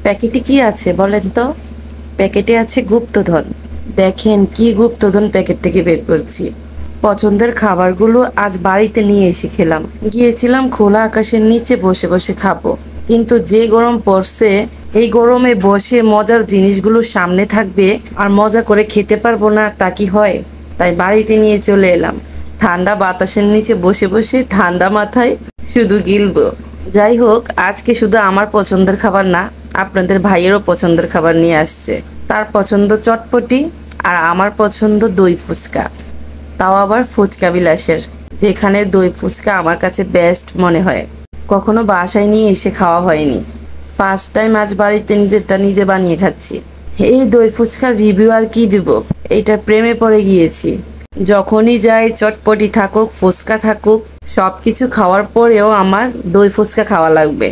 প্যাকেটে কি আছে বলেন তো? প্যাকেটে আছে গুপ্তধন। দেখেন কি গুপ্তধন প্যাকেট থেকে বের করছি। পছন্দের খাবারগুলো আজ বাড়িতে নিয়ে এসে খেলাম। গিয়েছিলাম খোলা আকাশের নিচে বসে বসে খাবো, কিন্তু যে গরম পড়ছে, এই গরমে বসে মজার জিনিসগুলো সামনে থাকবে আর মজা করে খেতে পারবো না, তা কি হয়? তাই বাড়িতে নিয়ে চলে এলাম। ঠান্ডা বাতাসের নিচে বসে বসে ঠান্ডা মাথায় শুধু গিলবো। যাই হোক, আজকে শুধু আমার পছন্দের খাবার না, আপনাদের ভাইয়েরও পছন্দের খাবার নিয়ে আসছে। তার পছন্দ চটপটি আর আমার পছন্দ দই ফুচকা, তাও আবার ফুচকা বিলাসের, যেখানে দই ফুচকা আমার কাছে বেস্ট মনে হয়। কখনো বাসায় নিয়ে এসে খাওয়া হয়নি, ফার্স্ট টাইম আজ বাড়িতে নিজেরটা নিজে বানিয়ে খাচ্ছি। এই দই ফুচকার রিভিউ আর কি দিব, এইটা প্রেমে পড়ে গিয়েছি। যখনই যাই চটপটি থাকুক ফুচকা থাকুক, সব কিছু খাওয়ার পরেও আমার দই ফুচকা খাওয়া লাগবে।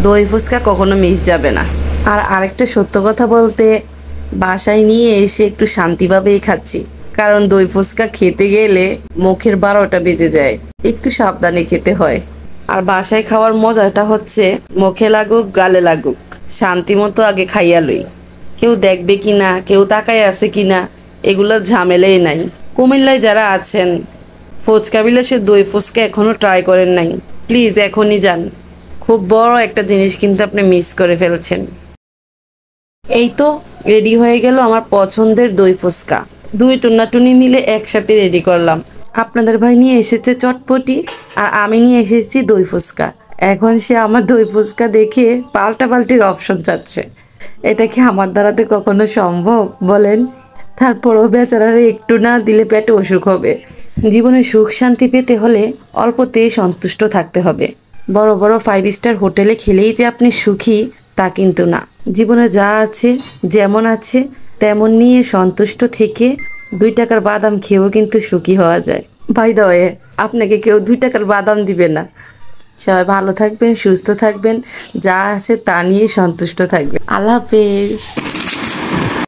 দই ফুচকা কখনো মিস যাবে না। আর আরেকটা সত্য কথা বলতে, বাসায় নিয়ে এসে একটু শান্তিভাবেই খাচ্ছি, কারণ দই ফুচকা খেতে গেলে মুখের 12টা বেজে যায়, একটু সাবধানে খেতে হয়। আর বাসায় খাওয়ার মজাটা হচ্ছে মুখে লাগুক গালে লাগুক, শান্তি মতো আগে খাইয়া লই। কেউ দেখবে কিনা, কেউ তাকায় আছে কিনা, এগুলোর ঝামেলাই নাই। কুমিল্লায় যারা আছেন, ফুচকা বিলাসের দই ফুচকা এখনো ট্রাই করেন নাই, প্লিজ এখনই যান। খুব বড় একটা জিনিস কিন্তু আপনি মিস করে ফেলছেন। এই তো রেডি হয়ে গেল আমার পছন্দের দই ফুচকা। দুই টুনাটুনি মিলে একসাথে রেডি করলাম। আপনাদের ভাই নিয়ে এসেছে চটপটি আর আমি নিয়ে এসেছি দই ফুচকা। এখন সে আমার দই ফুচকা দেখে পাল্টাপাল্টির অপশন চাচ্ছে। এটা কি আমার দ্বারাতে কখনো সম্ভব বলেন? তারপরও বেচারারে একটু না দিলে পেটে অসুখ হবে। জীবনে সুখ শান্তি পেতে হলে অল্পতেই সন্তুষ্ট থাকতে হবে। বড় বড় 5 স্টার হোটেলে খেলেই যে আপনি সুখী, তা কিন্তু না। জীবনে যা আছে যেমন আছে তেমন নিয়ে সন্তুষ্ট থেকে 2 টাকার বাদাম খেয়েও কিন্তু সুখী হওয়া যায়। বাই দ্য ওয়ে, আপনাকে কেউ 2 টাকার বাদাম দিবে না। সবাই ভালো থাকবেন, সুস্থ থাকবেন, যা আছে তা নিয়ে সন্তুষ্ট থাকবেন। আল্লাহ হাফেজ।